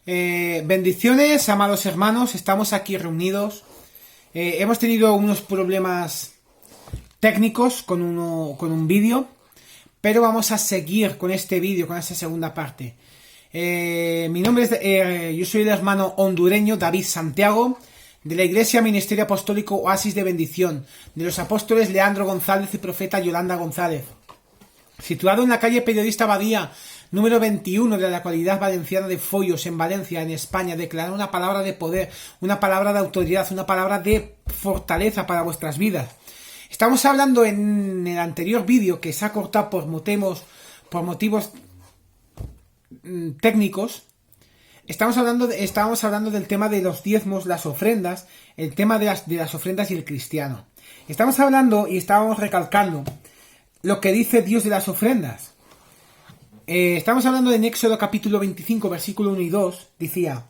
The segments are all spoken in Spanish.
Bendiciones, amados hermanos, estamos aquí reunidos. Hemos tenido unos problemas técnicos con un vídeo, pero vamos a seguir con este vídeo, con esta segunda parte. Mi nombre es, yo soy el hermano hondureño David Santiago, de la Iglesia Ministerio Apostólico Oasis de Bendición, de los apóstoles Leandro González y profeta Yolanda González, situado en la calle Periodista Badía, número 21 de la localidad valenciana de Foios, en Valencia, en España. Declarar una palabra de poder, una palabra de autoridad, una palabra de fortaleza para vuestras vidas. Estamos hablando en el anterior vídeo, que se ha cortado por motivos técnicos. Estábamos hablando del tema de los diezmos, las ofrendas, el tema de las ofrendas y el cristiano. Estamos hablando y estábamos recalcando lo que dice Dios de las ofrendas. Estamos hablando en Éxodo capítulo 25, versículo 1 y 2, decía: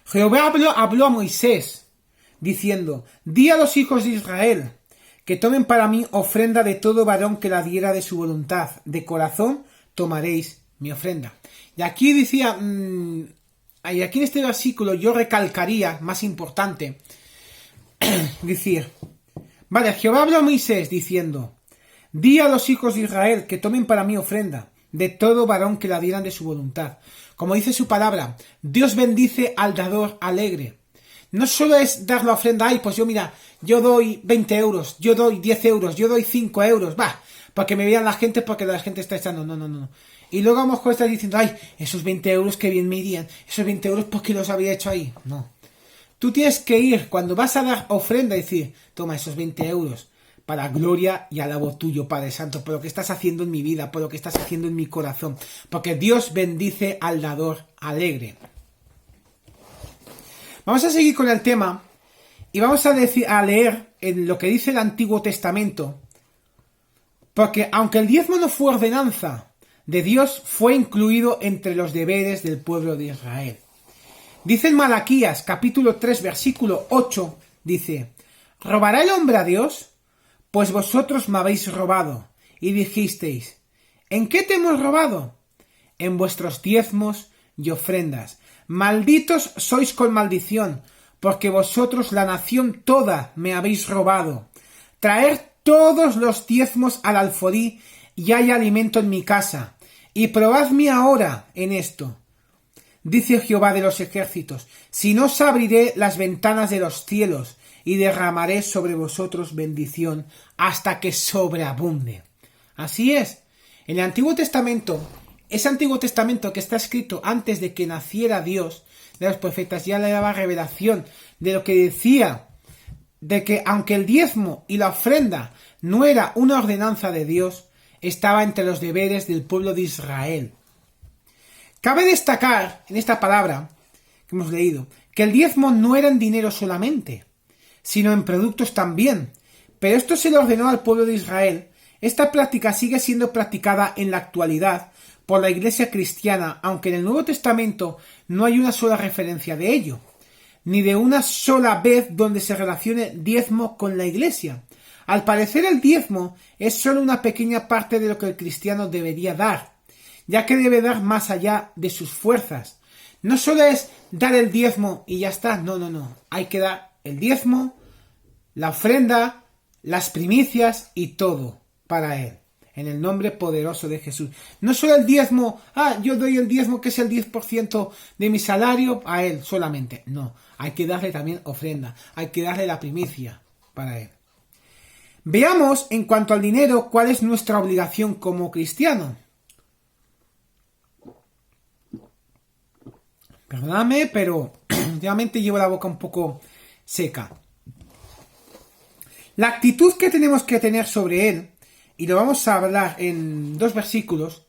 Jehová habló a Moisés, diciendo: Di a los hijos de Israel que tomen para mí ofrenda de todo varón que la diera de su voluntad, de corazón tomaréis mi ofrenda. Y aquí decía, y aquí en este versículo yo recalcaría, más importante, decir, vale, Jehová habló a Moisés diciendo: Di a los hijos de Israel que tomen para mí ofrenda de todo varón que la dieran de su voluntad. Como dice su palabra, Dios bendice al dador alegre. No solo es dar la ofrenda, ay, pues yo doy 20 euros, yo doy 10 euros, yo doy 5 euros, para que me vean la gente, porque la gente está echando, no. Y luego a lo mejor estás diciendo, ay, esos 20 euros que bien me irían, esos 20 euros porque los había hecho ahí. No. Tú tienes que ir, cuando vas a dar ofrenda, y decir, toma esos 20 euros, para gloria y alabo tuyo, Padre Santo, por lo que estás haciendo en mi vida, por lo que estás haciendo en mi corazón, porque Dios bendice al dador alegre. Vamos a seguir con el tema y vamos a leer en lo que dice el Antiguo Testamento, porque aunque el diezmo no fue ordenanza de Dios, fue incluido entre los deberes del pueblo de Israel. Dice en Malaquías capítulo 3 versículo 8, dice: ¿Robará el hombre a Dios? Pues vosotros me habéis robado, y dijisteis: ¿en qué te hemos robado? En vuestros diezmos y ofrendas. Malditos sois con maldición, porque vosotros la nación toda me habéis robado. Traer todos los diezmos al alfolí, y hay alimento en mi casa, y probadme ahora en esto. Dice Jehová de los ejércitos: si no os abriré las ventanas de los cielos, y derramaré sobre vosotros bendición hasta que sobreabunde. Así es. En el Antiguo Testamento, ese Antiguo Testamento que está escrito antes de que naciera Dios, de los profetas, ya le daba revelación de lo que decía, de que aunque el diezmo y la ofrenda no era una ordenanza de Dios, estaba entre los deberes del pueblo de Israel. Cabe destacar en esta palabra que hemos leído que el diezmo no era en dinero solamente, sino en productos también. Pero esto se le ordenó al pueblo de Israel. Esta práctica sigue siendo practicada en la actualidad por la Iglesia cristiana, aunque en el Nuevo Testamento no hay una sola referencia de ello, ni de una sola vez donde se relacione diezmo con la Iglesia. Al parecer el diezmo es solo una pequeña parte de lo que el cristiano debería dar, ya que debe dar más allá de sus fuerzas. No solo es dar el diezmo y ya está, no. Hay que dar el diezmo, la ofrenda, las primicias y todo para Él, en el nombre poderoso de Jesús. No solo el diezmo, yo doy el diezmo que es el 10% de mi salario a Él solamente. No, hay que darle también ofrenda, hay que darle la primicia para Él. Veamos en cuanto al dinero cuál es nuestra obligación como cristiano. Perdóname, pero últimamente llevo la boca un poco seca. La actitud que tenemos que tener sobre él, y lo vamos a hablar en 2 versículos,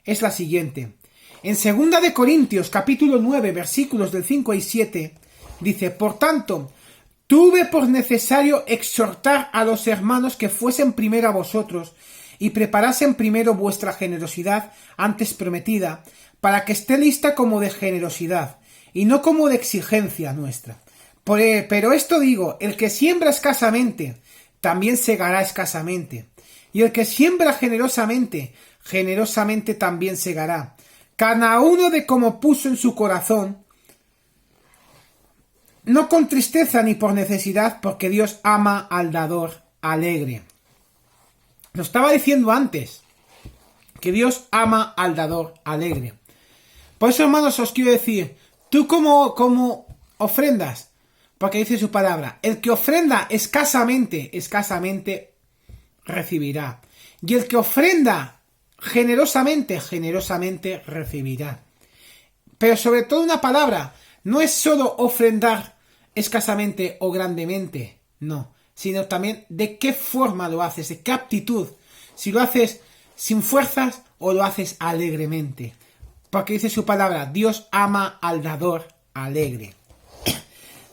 es la siguiente. En 2 de Corintios, capítulo 9, versículos del 5 y 7, dice: Por tanto, tuve por necesario exhortar a los hermanos que fuesen primero a vosotros, y preparasen primero vuestra generosidad antes prometida, para que esté lista como de generosidad, y no como de exigencia nuestra. Pero esto digo: el que siembra escasamente, también segará escasamente. Y el que siembra generosamente, generosamente también segará. Cada uno de como puso en su corazón, no con tristeza ni por necesidad, porque Dios ama al dador alegre. Lo estaba diciendo antes, que Dios ama al dador alegre. Por eso, hermanos, os quiero decir, tú como ofrendas, porque dice su palabra, el que ofrenda escasamente recibirá. Y el que ofrenda generosamente recibirá. Pero sobre todo una palabra, no es solo ofrendar escasamente o grandemente, no, sino también de qué forma lo haces, de qué aptitud, si lo haces sin fuerzas o lo haces alegremente. Porque dice su palabra, Dios ama al dador alegre.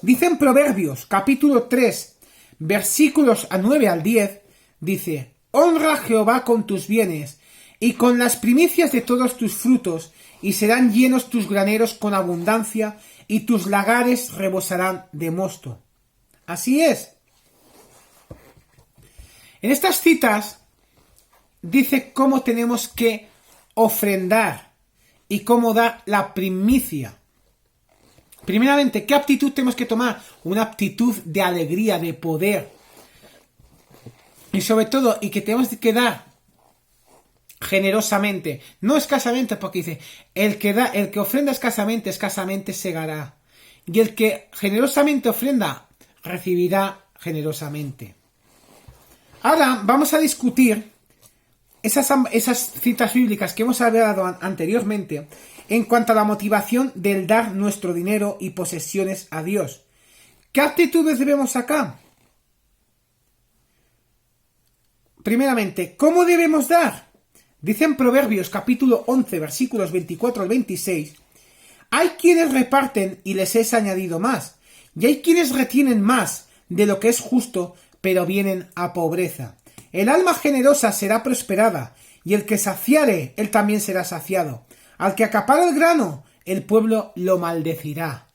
Dice en Proverbios, capítulo 3, versículos 9 al 10, dice, honra a Jehová con tus bienes y con las primicias de todos tus frutos, y serán llenos tus graneros con abundancia, y tus lagares rebosarán de mosto. Así es. En estas citas dice cómo tenemos que ofrendar y cómo dar la primicia. Primeramente, ¿qué aptitud tenemos que tomar? Una aptitud de alegría, de poder. Y sobre todo, y que tenemos que dar generosamente, no escasamente, porque dice, el que ofrenda escasamente segará. Y el que generosamente ofrenda, recibirá generosamente. Ahora vamos a discutir esas citas bíblicas que hemos hablado anteriormente en cuanto a la motivación del dar nuestro dinero y posesiones a Dios. ¿Qué actitudes debemos sacar? Primeramente, ¿cómo debemos dar? Dice en Proverbios capítulo 11 versículos 24 al 26, hay quienes reparten y les es añadido más, y hay quienes retienen más de lo que es justo, pero vienen a pobreza. El alma generosa será prosperada, y el que saciare, él también será saciado. Al que acapara el grano, el pueblo lo maldecirá.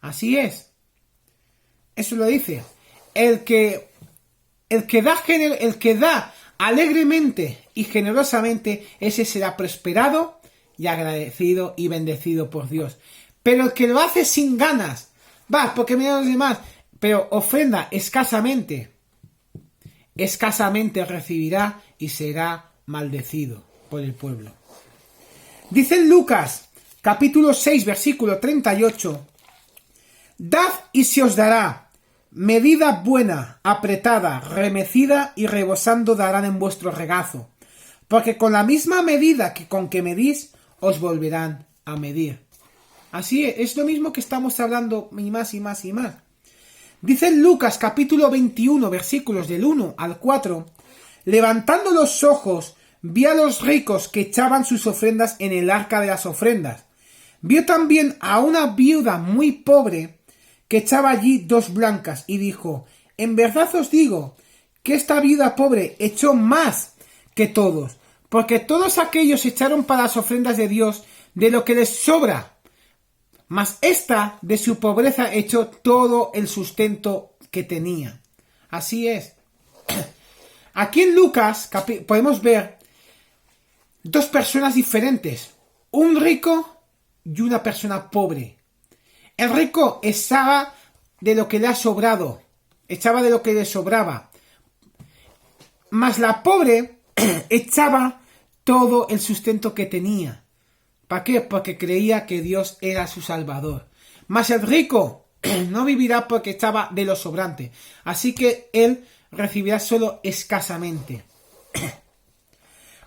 Así es. Eso lo dice. El que da alegremente y generosamente, ese será prosperado y agradecido y bendecido por Dios. Pero el que lo hace sin ganas, porque me dan los demás, pero ofrenda escasamente recibirá y será maldecido por el pueblo. Dice en Lucas, capítulo 6, versículo 38, dad y se os dará, medida buena, apretada, remecida y rebosando darán en vuestro regazo, porque con la misma medida con que medís, os volverán a medir. Así es lo mismo que estamos hablando y más y más y más. Dice en Lucas capítulo 21, versículos del 1 al 4, levantando los ojos, vi a los ricos que echaban sus ofrendas en el arca de las ofrendas. Vio también a una viuda muy pobre que echaba allí 2 blancas y dijo, en verdad os digo que esta viuda pobre echó más que todos, porque todos aquellos echaron para las ofrendas de Dios de lo que les sobra, mas esta de su pobreza echó todo el sustento que tenía. Así es. Aquí en Lucas podemos ver 2 personas diferentes, un rico y una persona pobre. El rico echaba de lo que le ha sobrado, echaba de lo que le sobraba, mas la pobre echaba todo el sustento que tenía. ¿Para qué? Porque creía que Dios era su salvador. Mas el rico no vivirá porque echaba de lo sobrante, así que él recibirá solo escasamente.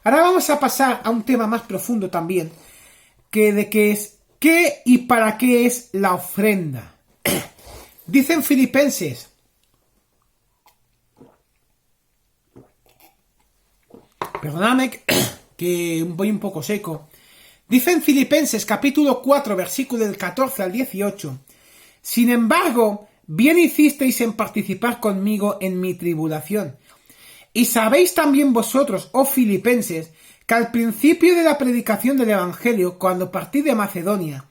Ahora vamos a pasar a un tema más profundo también, que es ¿qué y para qué es la ofrenda? Dicen Filipenses, perdóname que voy un poco seco, dicen Filipenses capítulo 4 versículo del 14 al 18, sin embargo, bien hicisteis en participar conmigo en mi tribulación. Y sabéis también vosotros, oh filipenses, que al principio de la predicación del Evangelio, cuando partí de Macedonia,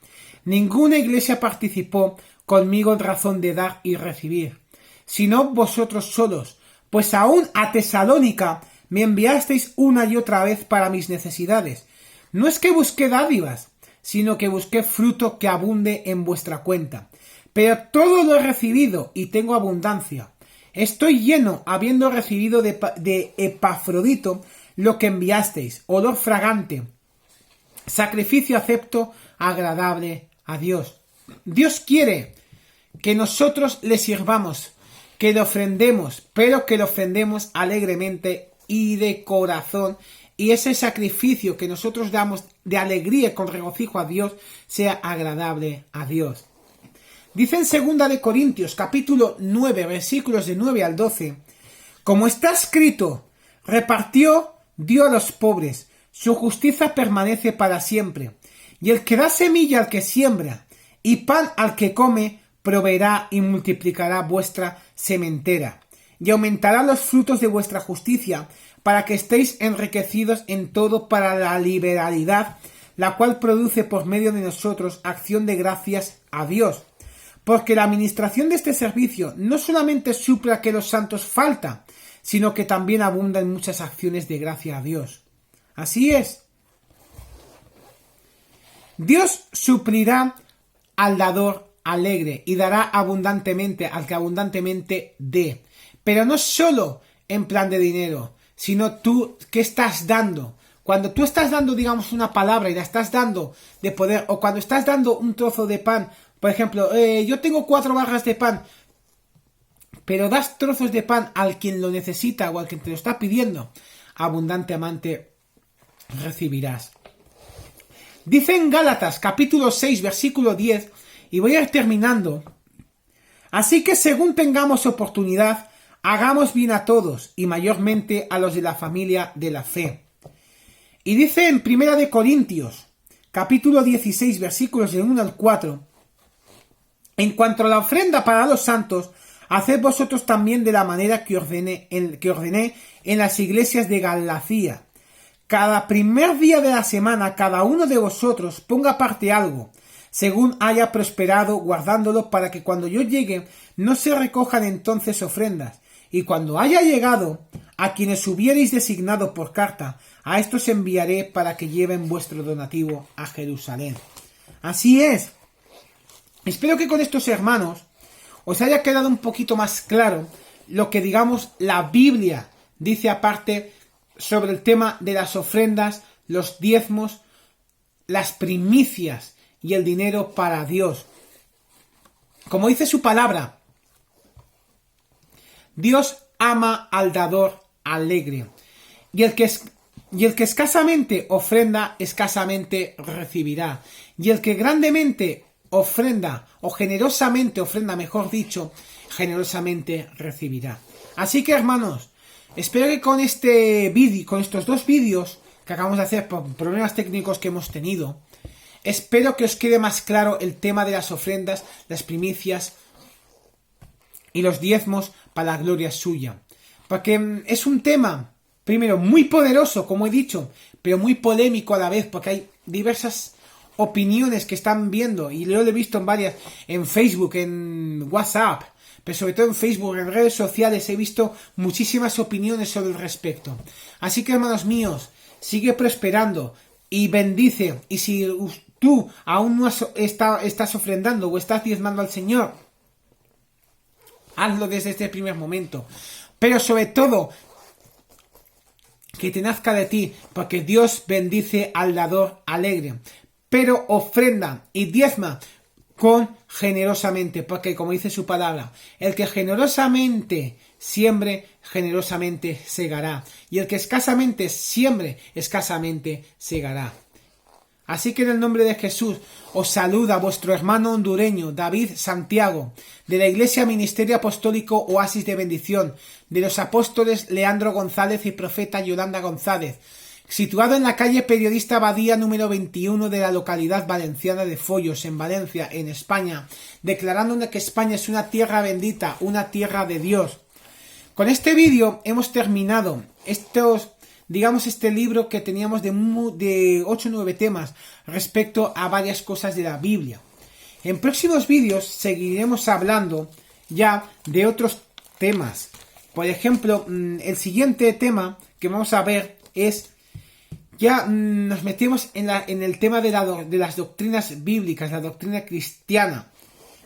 ninguna iglesia participó conmigo en razón de dar y recibir, sino vosotros solos, pues aún a Tesalónica me enviasteis una y otra vez para mis necesidades. No es que busqué dádivas, sino que busqué fruto que abunde en vuestra cuenta. pero todo lo he recibido y tengo abundancia. Estoy lleno, habiendo recibido de Epafrodito lo que enviasteis, olor fragante, sacrificio acepto, agradable a Dios. Dios quiere que nosotros le sirvamos, que le ofrendemos, pero que le ofrendemos alegremente y de corazón, y ese sacrificio que nosotros damos de alegría y con regocijo a Dios sea agradable a Dios. Dice en 2 Corintios capítulo 9 versículos de 9 al 12, como está escrito, repartió, dio a los pobres, su justicia permanece para siempre, y el que da semilla al que siembra y pan al que come, proveerá y multiplicará vuestra sementera, y aumentará los frutos de vuestra justicia, para que estéis enriquecidos en todo para la liberalidad, la cual produce por medio de nosotros acción de gracias a Dios. Porque la administración de este servicio no solamente suple a que los santos falta, sino que también abunda en muchas acciones de gracia a Dios. Así es. Dios suplirá al dador alegre y dará abundantemente al que abundantemente dé. Pero no solo en plan de dinero, sino tú, ¿qué estás dando? Cuando tú estás dando, digamos, una palabra y la estás dando de poder, o cuando estás dando un trozo de pan, por ejemplo, yo tengo 4 barras de pan, pero das trozos de pan al quien lo necesita o al quien te lo está pidiendo, abundantemente recibirás. Dice en Gálatas capítulo 6 versículo 10, y voy a ir terminando, así que según tengamos oportunidad, hagamos bien a todos y mayormente a los de la familia de la fe. Y dice en 1 Corintios capítulo 16 versículos del 1 al 4, en cuanto a la ofrenda para los santos, haced vosotros también de la manera que ordené en las iglesias de Galacia. Cada primer día de la semana, cada uno de vosotros ponga aparte algo, según haya prosperado, guardándolo para que cuando yo llegue no se recojan entonces ofrendas. Y cuando haya llegado, a quienes hubierais designado por carta, a estos enviaré para que lleven vuestro donativo a Jerusalén. Así es. Espero que con estos hermanos os haya quedado un poquito más claro lo que, digamos, la Biblia dice aparte sobre el tema de las ofrendas, los diezmos, las primicias y el dinero para Dios. Como dice su palabra, Dios ama al dador alegre, y el que escasamente ofrenda, escasamente recibirá, y el que grandemente ofrenda, o generosamente ofrenda, mejor dicho, generosamente recibirá. Así que, hermanos, espero que con este vídeo, con estos 2 vídeos que acabamos de hacer por problemas técnicos que hemos tenido, espero que os quede más claro el tema de las ofrendas, las primicias y los diezmos para la gloria suya. Porque es un tema, primero, muy poderoso, como he dicho, pero muy polémico a la vez, porque hay diversas opiniones que están viendo, y yo lo he visto en varias, en Facebook, en WhatsApp, pero sobre todo en Facebook, en redes sociales, he visto muchísimas opiniones sobre el respecto. Así que, hermanos míos, sigue prosperando y bendice, y si tú aún no estás ofrendando o estás diezmando al Señor, hazlo desde este primer momento, pero sobre todo que te nazca de ti, porque Dios bendice al dador alegre. Pero ofrenda y diezma con generosamente, porque como dice su palabra, el que generosamente siembre, generosamente segará, y el que escasamente siembre, escasamente segará. Así que en el nombre de Jesús os saluda vuestro hermano hondureño David Santiago, de la Iglesia Ministerio Apostólico Oasis de Bendición, de los apóstoles Leandro González y profeta Yolanda González, situado en la calle Periodista Badía número 21 de la localidad valenciana de Follos, en Valencia, en España, declarando que España es una tierra bendita, una tierra de Dios. Con este vídeo hemos terminado este libro que teníamos de 8 o 9 temas respecto a varias cosas de la Biblia. En próximos vídeos seguiremos hablando ya de otros temas. Por ejemplo, el siguiente tema que vamos a ver es, ya nos metemos en el tema de las doctrinas bíblicas, la doctrina cristiana.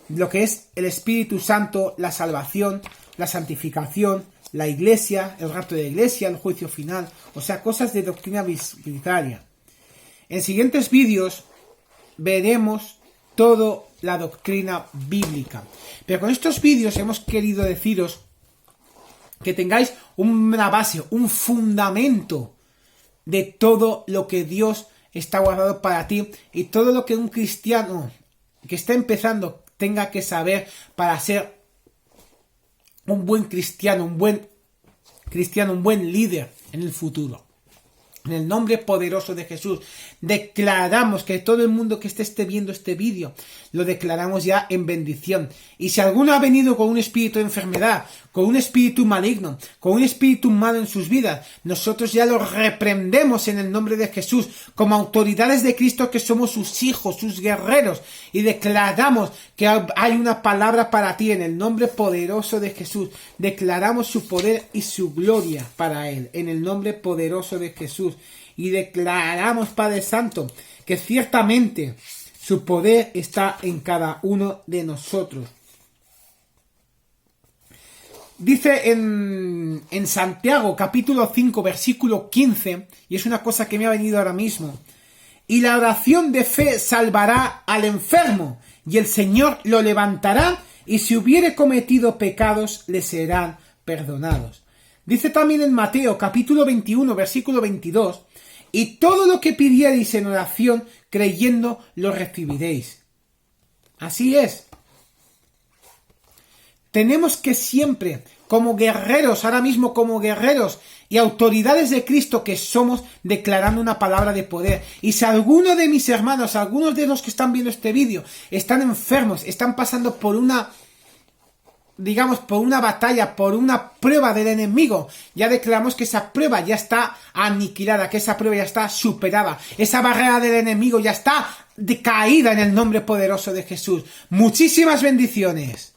lo que es el Espíritu Santo, la salvación, la santificación, la iglesia, el rapto de la iglesia, el juicio final, o sea, cosas de doctrina bíblica. En siguientes vídeos veremos toda la doctrina bíblica. Pero con estos vídeos hemos querido deciros que tengáis una base, un fundamento de todo lo que Dios está guardado para ti y todo lo que un cristiano que está empezando tenga que saber para ser un buen cristiano, un buen líder en el futuro. En el nombre poderoso de Jesús, declaramos que todo el mundo que esté viendo este vídeo, lo declaramos ya en bendición. Y si alguno ha venido con un espíritu de enfermedad, con un espíritu maligno, con un espíritu malo en sus vidas, nosotros ya lo reprendemos en el nombre de Jesús, como autoridades de Cristo que somos sus hijos, sus guerreros, y declaramos que hay una palabra para ti en el nombre poderoso de Jesús. Declaramos su poder y su gloria para él, en el nombre poderoso de Jesús. Y declaramos, Padre Santo, que ciertamente su poder está en cada uno de nosotros. Dice en Santiago capítulo 5 versículo 15, y es una cosa que me ha venido ahora mismo: y la oración de fe salvará al enfermo, y el Señor lo levantará, y si hubiere cometido pecados le serán perdonados. Dice también en Mateo capítulo 21 versículo 22, y todo lo que pidiereis en oración creyendo lo recibiréis. Así es. Tenemos que siempre, como guerreros, ahora mismo como guerreros y autoridades de Cristo que somos, declarando una palabra de poder. Y si alguno de mis hermanos, algunos de los que están viendo este vídeo, están enfermos, están pasando por una, digamos, por una batalla, por una prueba del enemigo, ya declaramos que esa prueba ya está aniquilada, que esa prueba ya está superada, esa barrera del enemigo ya está caída en el nombre poderoso de Jesús. Muchísimas bendiciones.